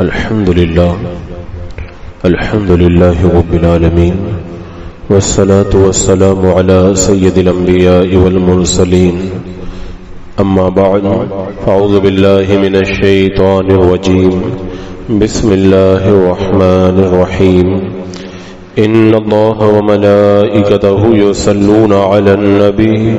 الحمد لله رب العالمين والصلاة والسلام على سيد الأنبياء والمرسلين أما بعد فأعوذ بالله من الشيطان الرجيم بسم الله الرحمن الرحيم إن الله وملائكته يصلون على النبي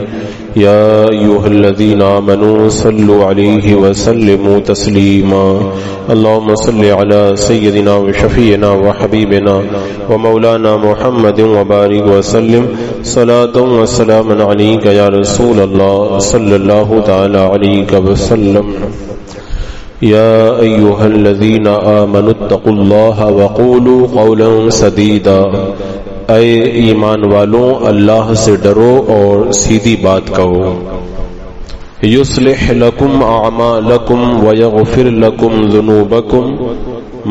يا أيها الذين آمنوا صلوا عليه وسلموا تسليما اللهم صل على سيدنا وشفينا وحبيبنا ومولانا محمد وبارك وسلم صلاة وسلاما عليك يا رسول الله صلى الله تعالى عليك وسلم يا أيها الذين آمنوا اتقوا الله وقولوا قولا سديدا اے ایمان والوں اللہ سے ڈرو اور سیدھی بات کہو یصلح لکم اعمالکم ویغفر لکم ذنوبکم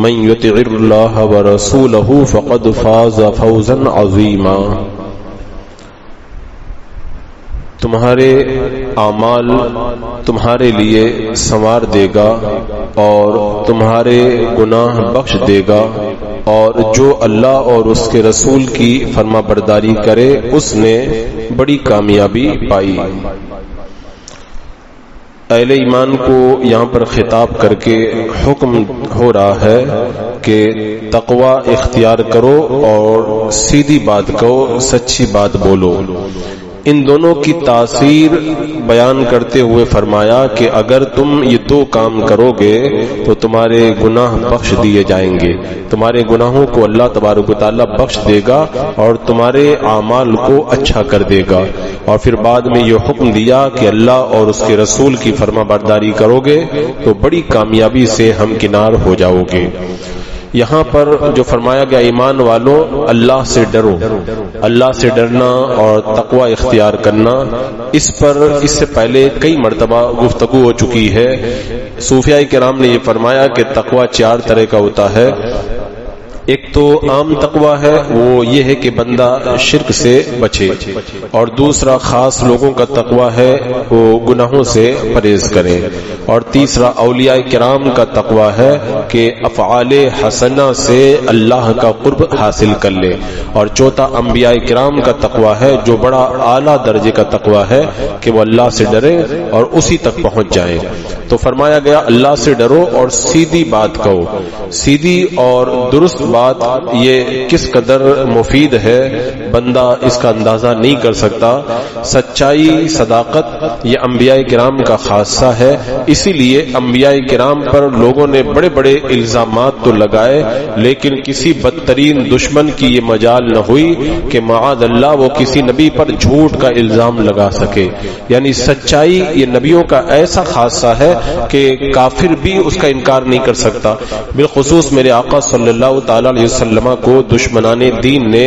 من یطع اللہ ورسولہ فقد فاز فوزا عظیما تمہارے اعمال تمہارے لیے سنوار دے گا اور تمہارے گناہ بخش دے گا اور جو اللہ اور اس کے رسول کی فرما برداری کرے اس نے بڑی کامیابی پائی۔ اہل ایمان کو یہاں پر خطاب کر کے حکم ہو رہا ہے کہ تقوی اختیار کرو اور سیدھی بات کہو، سچی بات بولو۔ ان دونوں کی تاثیر بیان کرتے ہوئے فرمایا کہ اگر تم یہ دو کام کرو گے تو تمہارے گناہ بخش دیے جائیں گے، تمہارے گناہوں کو اللہ تبارک و تعالی بخش دے گا اور تمہارے اعمال کو اچھا کر دے گا۔ اور پھر بعد میں یہ حکم دیا کہ اللہ اور اس کے رسول کی فرما برداری کرو گے تو بڑی کامیابی سے ہمکنار ہو جاؤ گے۔ یہاں پر جو فرمایا گیا ایمان والوں اللہ سے ڈرو، اللہ سے ڈرنا اور تقوی اختیار کرنا، اس پر اس سے پہلے کئی مرتبہ گفتگو ہو چکی ہے۔ صوفیاء کرام نے یہ فرمایا کہ تقوی چار طرح کا ہوتا ہے۔ ایک تو عام تقوی ہے، وہ یہ ہے کہ بندہ شرک سے بچے، اور دوسرا خاص لوگوں کا تقوی ہے وہ گناہوں سے پرہیز کریں، اور تیسرا اولیاء کرام کا تقوی ہے کہ افعال حسنہ سے اللہ کا قرب حاصل کر لے، اور چوتھا انبیاء کرام کا تقوی ہے جو بڑا اعلیٰ درجے کا تقوی ہے کہ وہ اللہ سے ڈرے اور اسی تک پہنچ جائیں۔ تو فرمایا گیا اللہ سے ڈرو اور سیدھی بات کہو۔ سیدھی اور درست بات یہ کس قدر مفید ہے بندہ اس کا اندازہ نہیں کر سکتا۔ سچائی، صداقت یہ انبیاء کرام کا خاصہ ہے، اسی لیے انبیاء کرام پر لوگوں نے بڑے بڑے الزامات تو لگائے لیکن کسی بدترین دشمن کی یہ مجال نہ ہوئی کہ معاذ اللہ وہ کسی نبی پر جھوٹ کا الزام لگا سکے۔ یعنی سچائی یہ نبیوں کا ایسا خاصہ ہے کہ کافر بھی اس کا انکار نہیں کر سکتا۔ بالخصوص میرے آقا صلی اللہ تعالی علیہ وسلم کو دشمنان دین نے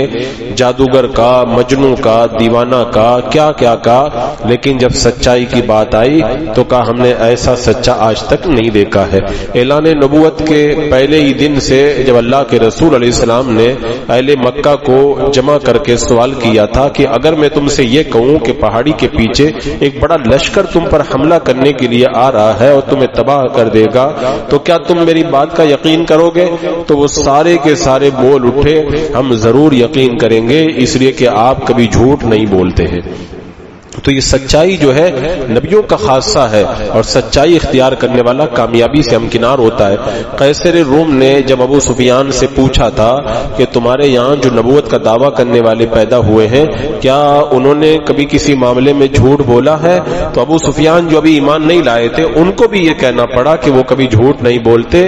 جادوگر کا، مجنون کا، دیوانہ کا، کیا کیا کہا، لیکن جب سچائی کی بات آئی تو کہا ہم نے ایسا سچا آج تک نہیں دیکھا ہے۔ اعلان نبوت کے پہلے ہی دن سے جب اللہ کے رسول علیہ السلام نے اہل مکہ کو جمع کر کے سوال کیا تھا کہ اگر میں تم سے یہ کہوں کہ پہاڑی کے پیچھے ایک بڑا لشکر تم پر حملہ کرنے کے لیے آ رہا ہے اور تمہیں تباہ کر دے گا تو کیا تم میری بات کا یقین کرو گے؟ تو وہ سارے کے سارے بول اٹھے ہم ضرور یقین کریں گے، اس لیے کہ آپ کبھی جھوٹ نہیں بولتے ہیں۔ تو یہ سچائی جو ہے نبیوں کا خاصہ ہے اور سچائی اختیار کرنے والا کامیابی سے ہمکنار ہوتا ہے۔ قیصر روم نے جب ابو سفیان سے پوچھا تھا کہ تمہارے یہاں جو نبوت کا دعویٰ کرنے والے پیدا ہوئے ہیں کیا انہوں نے کبھی کسی معاملے میں جھوٹ بولا ہے؟ تو ابو سفیان جو ابھی ایمان نہیں لائے تھے ان کو بھی یہ کہنا پڑا کہ وہ کبھی جھوٹ نہیں بولتے،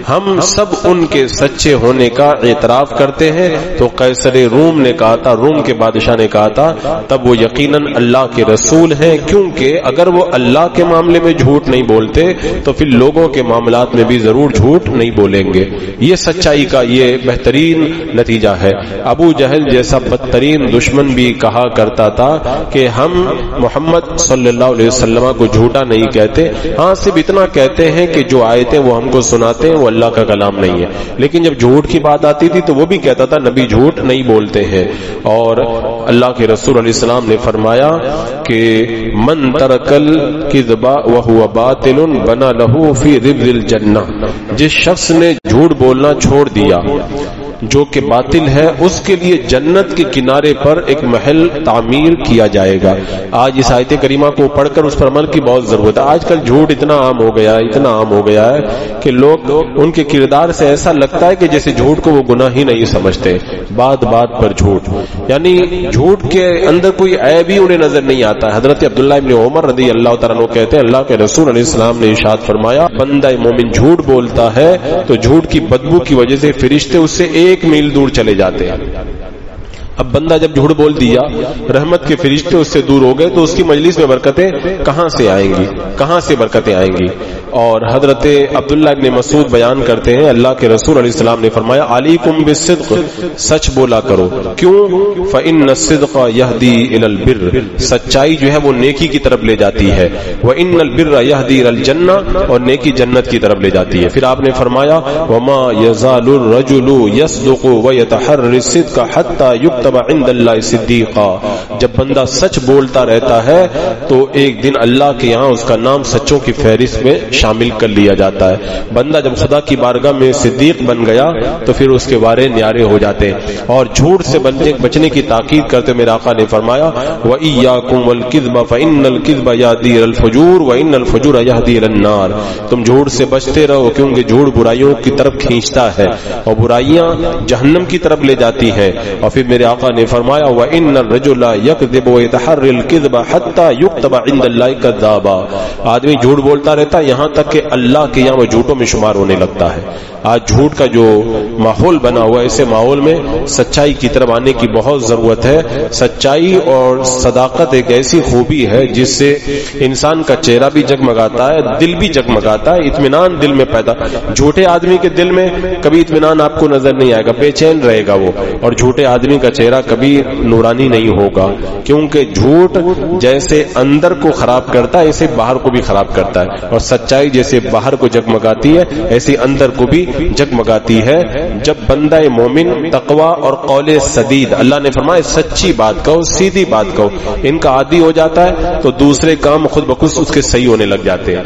ہم سب ان کے سچے ہونے کا اعتراف کرتے ہیں۔ تو قیصر روم نے کہا تھا، روم کے بادشاہ نے کہا تھا تب وہ یقیناً اللہ کے رسول ہیں، کیونکہ اگر وہ اللہ کے معاملے میں جھوٹ نہیں بولتے تو پھر لوگوں کے معاملات میں بھی ضرور جھوٹ نہیں بولیں گے۔ یہ سچائی کا یہ بہترین نتیجہ ہے۔ ابو جہل جیسا بدترین دشمن بھی کہا کرتا تھا کہ ہم محمد صلی اللہ علیہ وسلم کو جھوٹا نہیں کہتے، ہاں صرف اتنا کہتے ہیں کہ جو آیتیں وہ ہم کو سناتے ہیں وہ اللہ کا کلام نہیں ہے۔ لیکن جب جھوٹ کی بات آتی تھی تو وہ بھی کہتا تھا نبی جھوٹ نہیں بولتے ہیں۔ اور اللہ کے رسول علیہ السلام نے فرمایا کہ من ترکل کذب وہو باطل بنا لہو فی ربض الجنہ، جس شخص نے جھوٹ بولنا چھوڑ دیا جو کہ باطل ہے، اس کے لیے جنت کے کنارے پر ایک محل تعمیر کیا جائے گا۔ آج اس آیت کریمہ کو پڑھ کر اس پر عمل کی بہت ضرورت ہے۔ آج کل جھوٹ اتنا عام ہو گیا ہے کہ لوگ ان کے کردار سے ایسا لگتا ہے کہ جیسے جھوٹ کو وہ گناہ ہی نہیں سمجھتے، بات بات پر جھوٹ، یعنی جھوٹ کے اندر کوئی عیب ہی انہیں نظر نہیں آتا۔ حضرت عبداللہ ابن عمر رضی اللہ تعالیٰ عنہ کہتے ہیں اللہ کے رسول علیہ السلام نے ارشاد فرمایا بندہ مومن جھوٹ بولتا ہے تو جھوٹ کی بدبو کی وجہ سے فرشتے اس سے 1 میل دور چلے جاتے ہیں۔ اب بندہ جب جھوٹ بول دیا، رحمت کے فرشتے اس سے دور ہو گئے تو اس کی مجلس میں برکتیں کہاں سے آئیں گی، کہاں سے برکتیں آئیں گی؟ اور حضرت عبداللہ ابن مسعود بیان کرتے ہیں اللہ کے رسول علیہ السلام نے فرمایا علیکم بالصدق، سچ بولا کرو، کیوں؟ فإن الصدق يهدي إلى البر، سچائی جو ہے وہ نیکی کی طرف لے جاتی ہے، وإن البر يهدي إلى الجنة، اور نیکی جنت کی طرف لے جاتی ہے۔ پھر آپ نے فرمایا وما يزال الرجل يصدق ويتحرى الصدق حتى يكتب عند اللہ صدیقا، جب بندہ سچ بولتا رہتا ہے تو ایک دن اللہ کے یہاں اس کا نام سچوں کی فہرست میں شامل کر لیا جاتا ہے۔ بندہ جب خدا کی بارگاہ میں صدیق بن گیا تو پھر اس کے وارے نیارے ہو جاتے ہیں۔ اور جھوٹ سے بچنے کی تاکید کرتے میرے آقا نے فرمایا وَإِيَّاكُمْ وَالْكِذْبَ فَإِنَّ الْكِذْبَ يَهْدِي إِلَى الْفُجُورِ وَإِنَّ الْفُجُورَ يَهْدِي إِلَى النَّارِ، تم جھوٹ سے بچتے رہو کیونکہ جھوٹ برائیوں کی طرف کھینچتا ہے اور برائیاں جہنم کی طرف لے جاتی ہیں۔ اور پھر میرے آقا نے فرمایا وَإِنَّ الرَّجُلَ يَكْذِبُ وَيَتَحَرَّى الْكِذْبَ حَتَّى يُكْتَبَ عِندَ اللَّهِ كَذَّابًا، آدمی جھوٹ بولتا رہتا یہاں تک کہ اللہ کے یہاں وہ جھوٹوں میں شمار ہونے لگتا ہے۔ آج جھوٹ کا جو ماحول بنا ہوا ہے، اسے ماحول میں سچائی کی طرف آنے کی بہت ضرورت ہے۔ سچائی اور صداقت ایک ایسی خوبی ہے جس سے انسان کا چہرہ بھی جگمگاتا ہے، دل بھی جگمگاتا ہے، اطمینان دل میں پیدا۔ جھوٹے آدمی کے دل میں کبھی اطمینان آپ کو نظر نہیں آئے گا، بے چین رہے گا وہ، اور جھوٹے آدمی کا چہرہ کبھی نورانی نہیں ہوگا، کیونکہ جھوٹ جیسے اندر کو خراب کرتا ہے ایسے باہر کو بھی خراب کرتا ہے، اور سچائی جیسے باہر کو جگمگاتی ہے ایسے اندر کو بھی جگمگاتی ہے۔ جب بندہ مومن تقوی اور قول سدید، اللہ نے فرمایا سچی بات کہو، سیدھی بات کہو، ان کا عادی ہو جاتا ہے تو دوسرے کام خود بخود اس کے صحیح ہونے لگ جاتے ہیں۔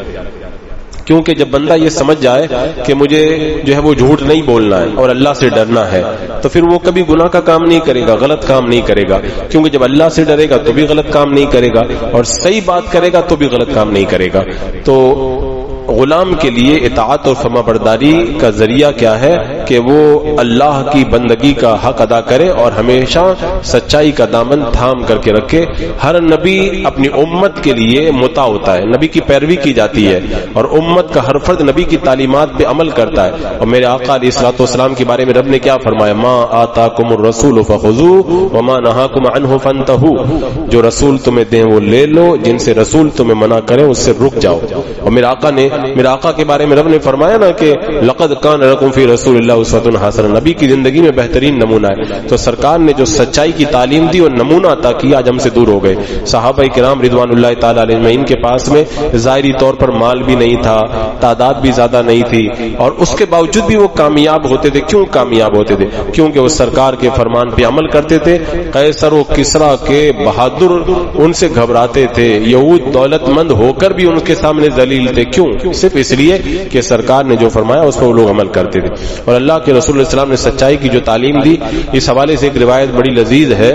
کیونکہ جب بندہ یہ سمجھ جائے کہ مجھے جو ہے وہ جھوٹ نہیں بولنا ہے اور اللہ سے ڈرنا ہے تو پھر وہ کبھی گناہ کا کام نہیں کرے گا، غلط کام نہیں کرے گا، کیونکہ جب اللہ سے ڈرے گا تو بھی غلط کام نہیں کرے گا، اور صحیح بات کرے گا تو بھی غلط کام نہیں کرے گا۔ تو غلام کے لیے اطاعت اور فرما برداری کا ذریعہ کیا ہے کہ وہ اللہ کی بندگی کا حق ادا کرے اور ہمیشہ سچائی کا دامن تھام کر کے رکھے۔ ہر نبی اپنی امت کے لیے مطاع ہوتا ہے، نبی کی پیروی کی جاتی ہے، اور امت کا ہر فرد نبی کی تعلیمات پہ عمل کرتا ہے۔ اور میرے آقا علیہ الصلوۃ والسلام کے بارے میں رب نے کیا فرمایا؟ ما آتاکم الرسول فخذوہ وما نہاکم عنہ فانتہوا، جو رسول تمہیں دیں وہ لے لو، جن سے رسول تمہیں منع کریں اس سے رک جاؤ۔ اور میرے آقا کے بارے میں رب نے فرمایا نا کہ لقد کان لکم فی رسول اللہ اسوۃ حسنہ، نبی کی زندگی میں بہترین نمونہ ہے۔ تو سرکار نے جو سچائی کی تعلیم دی اور نمونہ عطا کیا، آج ہم سے دور ہو گئے۔ صحابہ کرام رضوان اللہ تعالی علیہم کے پاس میں ظاہری طور پر مال بھی نہیں تھا، تعداد بھی زیادہ نہیں تھی، اور اس کے باوجود بھی وہ کامیاب ہوتے تھے۔ کیوں کامیاب ہوتے تھے؟ کیونکہ وہ سرکار کے فرمان پہ عمل کرتے تھے۔ قیصر و کسریٰ کے بہادر ان سے گھبراتے تھے، یہود دولت مند ہو کر بھی ان کے سامنے ذلیل تھے۔ کیوں؟ صرف اس لیے کہ سرکار نے جو فرمایا اس پر وہ لوگ عمل کرتے تھے۔ اور اللہ کے رسول علیہ السلام نے سچائی کی جو تعلیم دی، اس حوالے سے ایک روایت بڑی لذیذ ہے۔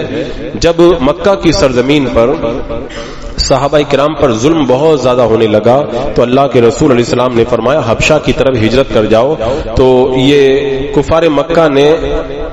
جب مکہ کی سرزمین پر صحابہ کرام پر ظلم بہت زیادہ ہونے لگا تو اللہ کے رسول علیہ السلام نے فرمایا حبشہ کی طرف ہجرت کر جاؤ۔ تو یہ کفار مکہ نے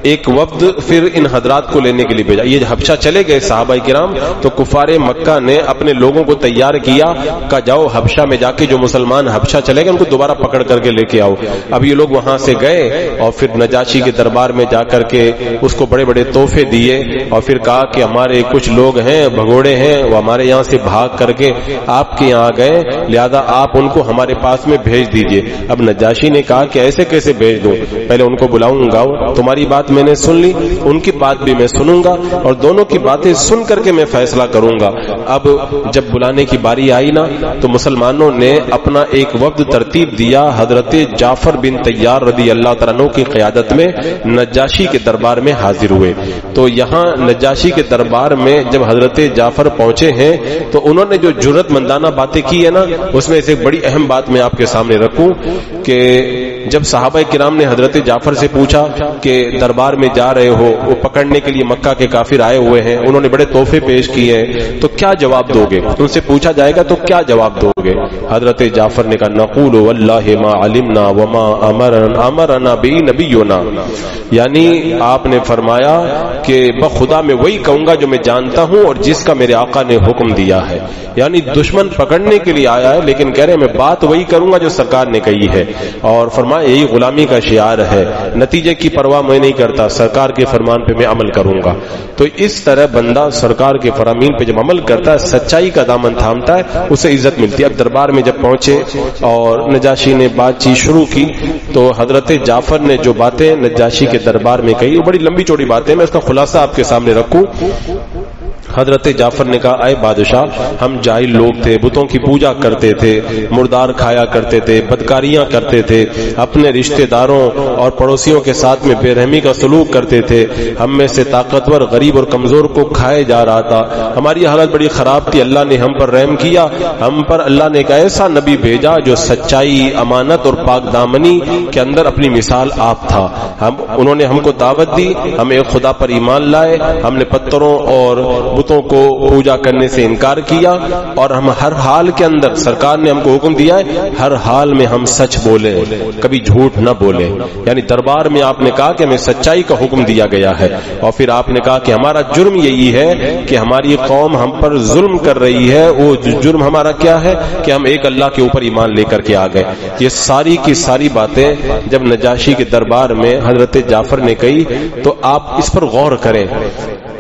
ایک وفد پھر ان حضرات کو لینے کے لیے بھیجا۔ یہ حبشہ چلے گئے صحابہ کرام تو کفار مکہ نے اپنے لوگوں کو تیار کیا کہ جاؤ حبشہ میں جا کے جو مسلمان حبشہ چلے گئے ان کو دوبارہ پکڑ کر کے لے کے آؤ۔ اب یہ لوگ وہاں سے گئے اور پھر نجاشی کے دربار میں جا کر کے اس کو بڑے بڑے تحفے دیے، اور پھر کہا کہ ہمارے کچھ لوگ ہیں بھگوڑے ہیں وہ ہمارے یہاں سے بھاگ کر کے آپ کے یہاں گئے، لہذا آپ ان کو ہمارے پاس میں بھیج دیجئے۔ اب نجاشی نے کہا کہ ایسے کیسے بھیج دوں، پہلے ان کو بلاؤں گا، تمہاری بات میں نے سن لی، ان کی بات بھی میں سنوں گا، اور دونوں کی باتیں سن کر کے میں فیصلہ کروں گا۔ اب جب بلانے کی باری آئی نا تو مسلمانوں نے اپنا ایک وفد ترتیب دیا، حضرت جعفر بن طیار رضی اللہ تعالیٰ عنہ کی قیادت میں نجاشی کے دربار میں حاضر ہوئے۔ تو یہاں نجاشی کے دربار میں جب حضرت جعفر پہنچے ہیں تو انہوں نے جو جرأت مندانہ باتیں کی ہے نا، اس میں سے ایک بڑی اہم بات میں آپ کے سامنے رکھوں کہ جب صحابہ کرام نے حضرت جعفر سے پوچھا کہ دربار میں جا رہے ہو، وہ پکڑنے کے لیے مکہ کے کافر آئے ہوئے ہیں، انہوں نے بڑے تحفے پیش کیے ہیں، تو کیا جواب دو گے؟ ان سے پوچھا جائے گا تو کیا جواب دو گے؟ حضرت جعفر نے کہا نقول واللہ ما علمنا وما امرنا بی نبینا، یعنی آپ نے فرمایا کہ بخدا میں وہی کہوں گا جو میں جانتا ہوں اور جس کا میرے آقا نے حکم دیا ہے۔ یعنی دشمن پکڑنے کے لیے آیا ہے لیکن کہہ رہے میں بات وہی کروں گا جو سرکار نے کہی ہے، اور فرمایا یہی غلامی کا شعار ہے، نتیجے کی پرواہ میں نہیں کرتا، سرکار کے فرمان پہ میں عمل کروں گا۔ تو اس طرح بندہ سرکار کے فرامین پہ جب عمل کرتا ہے، سچائی کا دامن تھامتا ہے، اسے عزت ملتی ہے۔ اب دربار میں جب پہنچے اور نجاشی نے بات چیت شروع کی تو حضرت جعفر نے جو باتیں نجاشی کے دربار میں کہی وہ بڑی لمبی چوڑی باتیں، میں اس کا خلاصہ آپ کے سامنے رکھوں۔ حضرت جعفر نے کہا اے بادشاہ، ہم جاہل لوگ تھے، بتوں کی پوجا کرتے تھے، مردار کھایا کرتے تھے، بدکاریاں کرتے تھے، اپنے رشتہ داروں اور پڑوسیوں کے ساتھ میں بے رحمی کا سلوک کرتے تھے، ہم میں سے طاقتور غریب اور کمزور کو کھائے جا رہا تھا، ہماری حالت بڑی خراب تھی، اللہ نے ہم پر رحم کیا، ہم پر اللہ نے ایک ایسا نبی بھیجا جو سچائی، امانت اور پاک دامنی کے اندر اپنی مثال آپ تھا، انہوں نے ہم کو دعوت دی، ہم ایک خدا پر ایمان لائے، ہم نے پتھروں اور بتوں کو پوجا کرنے سے انکار کیا، اور ہم ہر حال کے اندر، سرکار نے ہم کو حکم دیا ہے ہر حال میں ہم سچ بولیں، کبھی جھوٹ نہ بولیں۔ یعنی دربار میں آپ نے کہا کہ ہمیں سچائی کا حکم دیا گیا ہے، اور پھر آپ نے کہا کہ ہمارا جرم یہی ہے کہ ہماری قوم ہم پر ظلم کر رہی ہے، وہ جرم ہمارا کیا ہے کہ ہم ایک اللہ کے اوپر ایمان لے کر کے آ گئے۔ یہ ساری کی ساری باتیں جب نجاشی کے دربار میں حضرت جعفر نے کہی تو آپ اس پر غور کریں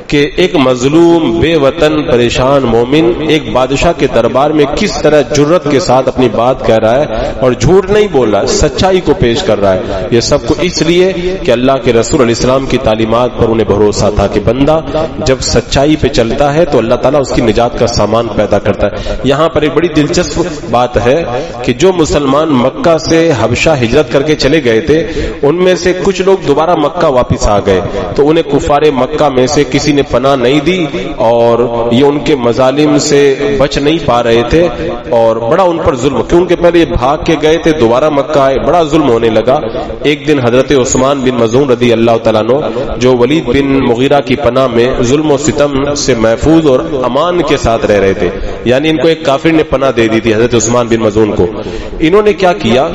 کہ ایک مظلوم بے وطن پریشان مومن ایک بادشاہ کے دربار میں کس طرح جرأت کے ساتھ اپنی بات کہہ رہا ہے اور جھوٹ نہیں بول رہا ہے، سچائی کو پیش کر رہا ہے۔ یہ سب کو اس لیے کہ اللہ کے رسول علیہ السلام کی تعلیمات پر انہیں بھروسہ تھا کہ بندہ جب سچائی پہ چلتا ہے تو اللہ تعالیٰ اس کی نجات کا سامان پیدا کرتا ہے۔ یہاں پر ایک بڑی دلچسپ بات ہے کہ جو مسلمان مکہ سے حبشہ ہجرت کر کے چلے گئے تھے ان میں سے کچھ لوگ دوبارہ مکہ واپس آ گئے، تو انہیں کفار مکہ میں سے کسی نے پناہ نہیں دی اور یہ ان کے مظالم سے بچ نہیں پا رہے تھے اور بڑا ان پر ظلم، کیونکہ پہلے یہ بھاگ کے گئے تھے دوبارہ مکہ آئے، بڑا ظلم ہونے لگا۔ ایک دن حضرت عثمان بن مظعون رضی اللہ تعالیٰ عنہ جو ولید بن مغیرہ کی پناہ میں ظلم و ستم سے محفوظ اور امان کے ساتھ رہ رہے تھے، یعنی ان کو ایک کافر نے پناہ دے دی تھی حضرت عثمان بن مظعون کو، انہوں نے کیا کیا،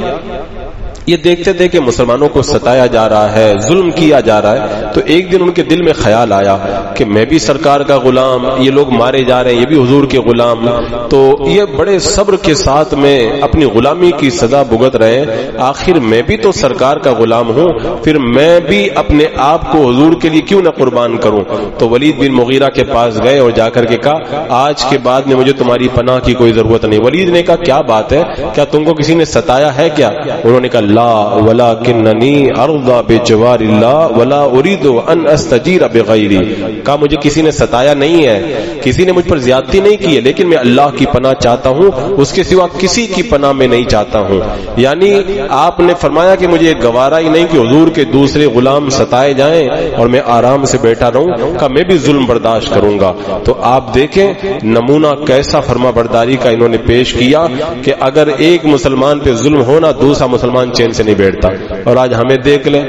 یہ دیکھتے تھے کہ مسلمانوں کو ستایا جا رہا ہے، ظلم کیا جا رہا ہے، تو ایک دن ان کے دل میں خیال آیا کہ میں بھی سرکار کا غلام، یہ لوگ مارے جا رہے ہیں، یہ بھی حضور کے غلام، تو یہ بڑے صبر کے ساتھ میں اپنی غلامی کی سزا بھگت رہے ہیں، آخر میں بھی تو سرکار کا غلام ہوں، پھر میں بھی اپنے آپ کو حضور کے لیے کیوں نہ قربان کروں۔ تو ولید بن مغیرہ کے پاس گئے اور جا کر کے کہا آج کے بعد میں مجھے تمہاری پناہ کی کوئی ضرورت نہیں۔ ولید نے کہا کیا بات ہے، کیا تم کو کسی نے ستایا ہے کیا؟ انہوں نے کہا لا ولکننی ارضی بجوار اللہ ولا اريد ان استجیر بغیری، کہا مجھے کسی نے ستایا نہیں ہے، کسی نے مجھ پر زیادتی نہیں کی ہے، لیکن میں اللہ کی پناہ چاہتا ہوں، اس کے سوا کسی کی پناہ میں نہیں چاہتا ہوں۔ یعنی آپ نے فرمایا کہ مجھے گوارا ہی نہیں کہ حضور کے دوسرے غلام ستائے جائیں اور میں آرام سے بیٹھا رہوں، کہا میں بھی ظلم برداشت کروں گا۔ تو آپ دیکھیں نمونہ کیسا فرما برداری کا انہوں نے پیش کیا کہ اگر ایک مسلمان پہ ظلم ہونا دوسرا مسلمان چین سے نہیں بیٹھتا۔ اور آج ہمیں دیکھ لیں،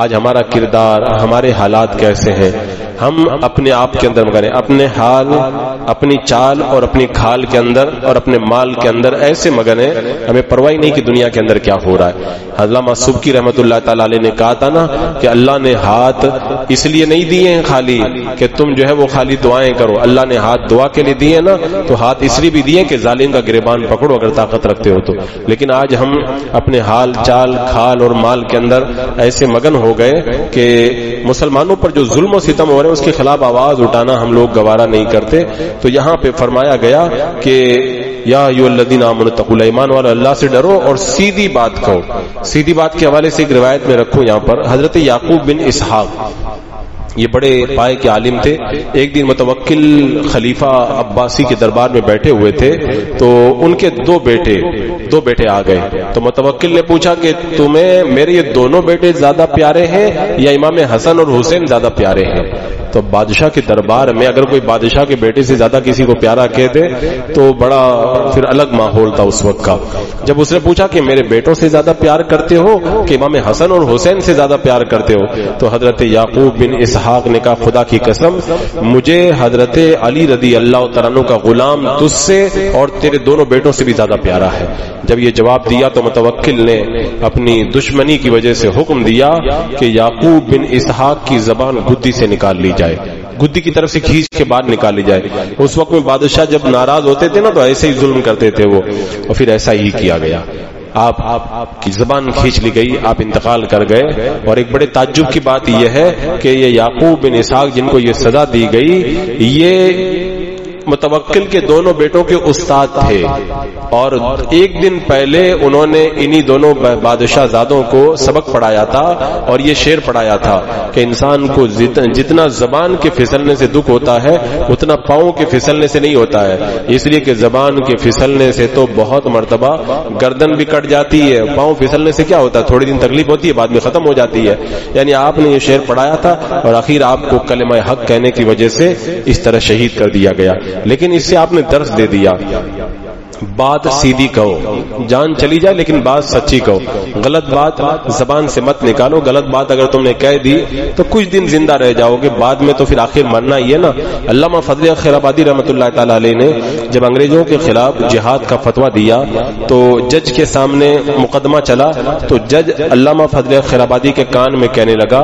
آج ہمارا کردار، ہمارے حالات کیسے ہیں، ہم اپنے آپ کے اندر مگنے، اپنے حال، اپنی چال اور اپنی کھال کے اندر اور اپنے مال کے اندر ایسے مگنے، ہمیں پرواہ نہیں کہ دنیا کے اندر کیا ہو رہا ہے۔ علامہ سبکی رحمۃ اللہ تعالی علیہ نے کہا تھا نا کہ اللہ نے ہاتھ اس لیے نہیں دیے ہیں خالی کہ تم جو ہے وہ خالی دعائیں کرو، اللہ نے ہاتھ دعا کے لیے دیے نا، تو ہاتھ اس لیے بھی دیے کہ ظالم کا گریبان پکڑو اگر طاقت رکھتے ہو تو۔ لیکن آج ہم اپنے حال چال کھال اور مال کے اندر ایسے مگن ہو گئے کہ مسلمانوں پر جو ظلم و ستم ہو رہے ہیں اس کے خلاف آواز اٹھانا ہم لوگ گوارا نہیں کرتے۔ تو یہاں پہ فرمایا گیا کہ یا ایھا الذین آمنوا اتقوا اللہ، ایمان والو اللہ سے ڈرو اور سیدھی بات کہو۔ سیدھی بات کے حوالے سے ایک روایت میں رکھوں یہاں پر، حضرت یعقوب بن اسحاق یہ بڑے پائے کے عالم تھے. ایک دن متوکل خلیفہ عباسی کے دربار میں بیٹھے ہوئے تھے تو ان کے دو بیٹے آ گئے. تو متوکل نے پوچھا کہ تمہیں میرے یہ دونوں بیٹے زیادہ پیارے ہیں یا امام حسن اور حسین زیادہ پیارے ہیں؟ تو بادشاہ کے دربار میں اگر کوئی بادشاہ کے بیٹے سے زیادہ کسی کو پیارا کہہ دے تو بڑا پھر الگ ماحول تھا اس وقت کا. جب اس نے پوچھا کہ میرے بیٹوں سے زیادہ پیار کرتے ہو کہ امام حسن اور حسین سے زیادہ پیار کرتے ہو؟ تو حضرت یعقوب بن اسحاق نے کہا خدا کی قسم مجھے حضرت علی رضی اللہ تعالیٰ عنہ کا غلام تجھ سے اور تیرے دونوں بیٹوں سے بھی زیادہ پیارا ہے. جب یہ جواب دیا تو متوکل نے اپنی دشمنی کی وجہ سے حکم دیا کہ یعقوب بن اسحاق کی زبان گدی سے نکال لی جائے, گدی کی طرف سے کھینچ کے باہر نکال لی جائے. اس وقت میں بادشاہ جب ناراض ہوتے تھے نا تو ایسے ہی ظلم کرتے تھے وہ, اور پھر ایسا ہی کیا گیا. آپ کی زبان کھینچ لی گئی, آپ انتقال کر گئے. اور ایک بڑے تعجب کی بات یہ ہے کہ یہ یعقوب بن اسحاق جن کو یہ سزا دی گئی یہ متوکل کے دونوں بیٹوں کے استاد تھے, اور ایک دن پہلے انہوں نے انہی دونوں بادشاہ زادوں کو سبق پڑھایا تھا اور یہ شعر پڑھایا تھا کہ انسان کو جتنا زبان کے پھسلنے سے دکھ ہوتا ہے اتنا پاؤں کے پھسلنے سے نہیں ہوتا ہے. اس لیے کہ زبان کے پھسلنے سے تو بہت مرتبہ گردن بھی کٹ جاتی ہے, پاؤں پھسلنے سے کیا ہوتا ہے تھوڑی دن تکلیف ہوتی ہے بعد میں ختم ہو جاتی ہے. یعنی آپ نے یہ شعر پڑھایا تھا اور آخر آپ کو کلمہ حق کہنے کی وجہ سے اس طرح شہید کر دیا گیا. لیکن اس سے آپ نے درس دے دیا, بات سیدھی کہو, جان چلی جائے لیکن بات سچی کہو, غلط بات زبان سے مت نکالو. غلط بات اگر تم نے کہہ دی تو کچھ دن زندہ رہ جاؤ گے, بعد میں تو پھر آخر مرنا ہی ہے نا. علامہ فضل خیر آبادی رحمۃ اللہ تعالی علیہ نے جب انگریزوں کے خلاف جہاد کا فتویٰ دیا تو جج کے سامنے مقدمہ چلا تو جج علامہ فضل خیر آبادی کے کان میں کہنے لگا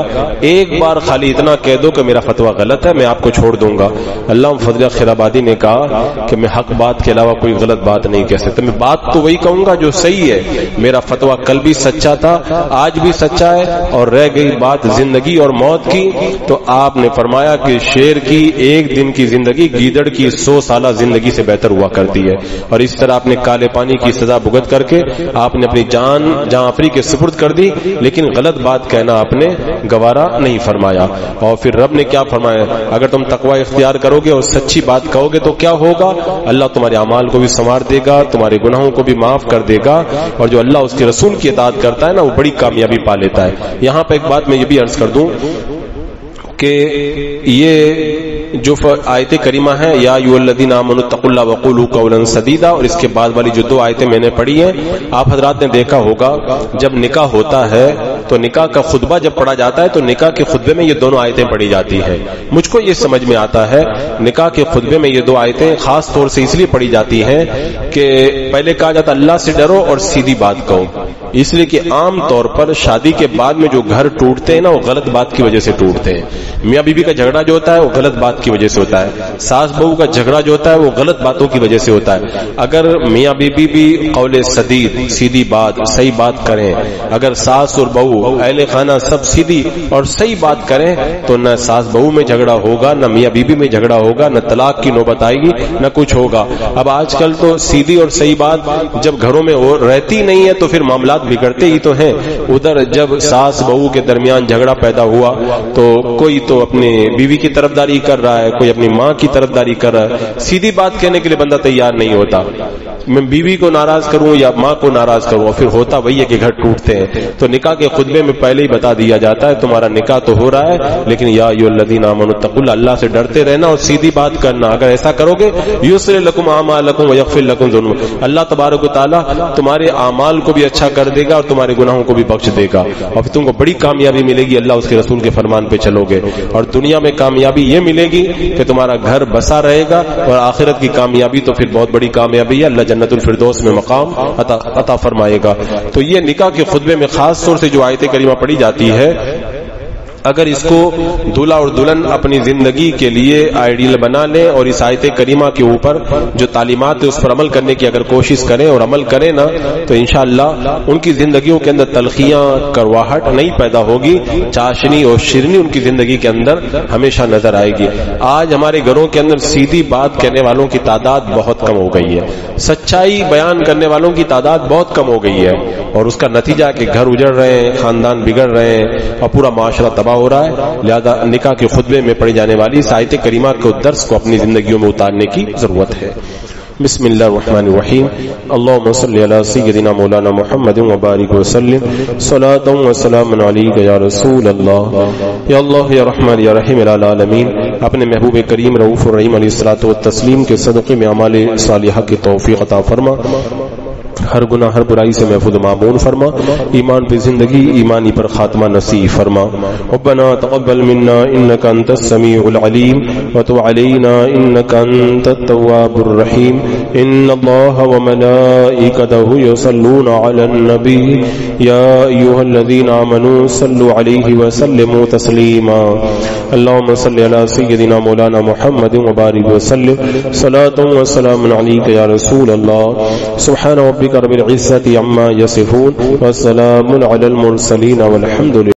ایک بار خالی اتنا کہہ دو کہ میرا فتویٰ غلط ہے, میں آپ کو چھوڑ دوں گا. علامہ فضل خیر آبادی نے کہا کہ میں حق بات کے علاوہ کوئی غلط بات نہیں کہہ سکتا, میں بات تو وہی کہوں گا جو صحیح ہے. میرا فتویٰ کل بھی سچا تھا, آج بھی سچا ہے, اور رہ گئی بات زندگی اور موت کی تو آپ نے فرمایا کہ شیر کی ایک دن کی زندگی گیدڑ کی 100 سالہ زندگی سے بہتر ہوا کرتی ہے. اور اس طرح آپ نے کالے پانی کی سزا بھگت کر کے آپ نے اپنی جان جہاں آفری کے سپرد کر دی, لیکن غلط بات کہنا آپ نے گوارا نہیں فرمایا. اور پھر رب نے کیا فرمایا, اگر تم تقوی اختیار کرو گے اور سچی بات کہو گے تو کیا ہوگا, اللہ تمہارے اعمال کو بھی سنوار دے گا, تمہارے گناہوں کو بھی معاف کر دے گا, اور جو اللہ اس کے رسول کی اطاعت کرتا ہے نا وہ بڑی کامیابی پا لیتا ہے. یہاں پہ ایک بات میں یہ بھی عرض کر دوں کہ یہ جو آیت کریمہ ہے یا ایھا الذین آمنوا اتقوا اللہ وقولوا قولا سدیدا, اور اس کے بعد والی جو 2 آیتیں میں نے پڑھی ہیں آپ حضرات نے دیکھا ہوگا جب نکاح ہوتا ہے تو نکاح کا خطبہ جب پڑھا جاتا ہے تو نکاح کے خطبے میں یہ دونوں آیتیں پڑھی جاتی ہیں. مجھ کو یہ سمجھ میں آتا ہے نکاح کے خطبے میں یہ 2 آیتیں خاص طور سے اس لیے پڑھی جاتی ہیں کہ پہلے کہا جاتا اللہ سے ڈرو اور سیدھی بات کہو, اس لیے کہ عام طور پر شادی کے بعد میں جو گھر ٹوٹتے ہیں نا وہ غلط بات کی وجہ سے ٹوٹتے ہیں. میاں بیوی کا جھگڑا جو ہوتا ہے وہ غلط بات کی وجہ سے ہوتا ہے, ساس بہو کا جھگڑا جو ہوتا ہے وہ غلط باتوں کی وجہ سے ہوتا ہے. اگر میاں بیوی بھی قول سدید سیدھی بات صحیح بات کریں, اگر ساس اور بہو اہل خانہ سب سیدھی اور صحیح بات کریں تو نہ ساس بہو میں جھگڑا ہوگا, نہ میاں بیوی میں جھگڑا ہوگا, نہ طلاق کی نوبت آئے گی, نہ کچھ ہوگا. اب آج کل تو سیدھی اور صحیح بات جب گھروں میں رہتی نہیں ہے تو پھر معاملات بگڑتے ہی تو ہیں. ادھر جب ساس بہو کے درمیان جھگڑا پیدا ہوا تو کوئی تو اپنے بیوی کی طرفداری کر رہا ہے, کوئی اپنی ماں کی طرفداری کر رہا ہے. سیدھی بات کہنے کے لیے بندہ تیار نہیں ہوتا, میں بیوی کو ناراض کروں یا ماں کو ناراض کروں, اور پھر ہوتا وہی ہے کہ گھر ٹوٹتے ہیں. تو نکاح کے خطبے میں پہلے ہی بتا دیا جاتا ہے تمہارا نکاح تو ہو رہا ہے لیکن یا ایھا الذین آمنوا اتقوا اللہ, اللہ سے ڈرتے رہنا اور سیدھی بات کرنا. اگر ایسا کرو گے یسر لکم اعمالکم ویغفر لکم ذنوبکم, اللہ تبارک و تعالی تمہارے اعمال کو بھی اچھا کر دے گا اور تمہارے گناہوں کو بھی بخش دے گا, اور پھر تم کو بڑی کامیابی ملے گی اللہ اس کے رسول کے فرمان پہ چلو گے. اور دنیا میں کامیابی یہ ملے گی کہ تمہارا گھر بسا رہے گا, اور آخرت کی کامیابی تو پھر بہت بڑی کامیابی ہے, اللہ جنت الفردوس میں مقام عطا فرمائے گا. تو یہ نکاح کے خطبے میں خاص طور سے جو آیت کریمہ پڑھی جاتی ہے اگر اس کو دولہا اور دلہن اپنی زندگی کے لیے آئیڈیل بنا لیں اور اس آیت کریمہ کے اوپر جو تعلیمات ہے اس پر عمل کرنے کی اگر کوشش کریں اور عمل کریں نا تو انشاءاللہ ان کی زندگیوں کے اندر تلخیاں کرواہٹ نہیں پیدا ہوگی, چاشنی اور شیرنی ان کی زندگی کے اندر ہمیشہ نظر آئے گی. آج ہمارے گھروں کے اندر سیدھی بات کہنے والوں کی تعداد بہت کم ہو گئی ہے, سچائی بیان کرنے والوں کی تعداد بہت کم ہو گئی ہے, اور اس کا نتیجہ کہ گھر اجڑ رہے ہیں, خاندان بگڑ رہے ہیں اور پورا معاشرہ تباہ اضافہ ہو رہا ہے، لہذا نکاح کے خطبے میں پڑھی جانے والی اس آیت کریمہ کے درس کو اپنی زندگیوں میں اتارنے کی ضرورت ہے۔ بسم اللہ الرحمن الرحیم، اللهم صل علی سیدنا مولانا محمد وبارک وسلم، صلاۃ و سلام علیک یا رسول اللہ، یا اللہ یا رحمان یا رحیم العالمین۔ اپنے محبوب کریم رؤوف الرحیم علیہ الصلوۃ والتسلیم کے صدقے میں اعمال صالحہ کی توفیق عطا فرما، ہر گناہ ہر برائی سے محفوظ معمون فرما، ایمان پہ زندگی ایمانی پر خاتمہ نصیب فرما۔ ربنا تقبل منا انك انت السميع العليم وتب علينا انك انت التواب الرحيم، ان الله وملائكته يصلون على النبي يا ايها الذين امنوا صلوا عليه وسلموا تسليما، اللهم صل على سيدنا مولانا محمد وبارك وسلم، صلاة وسلام عليك يا رسول الله، سبحان ربك رب العزة عما يصفون، وسلام على المرسلين، والحمد لله۔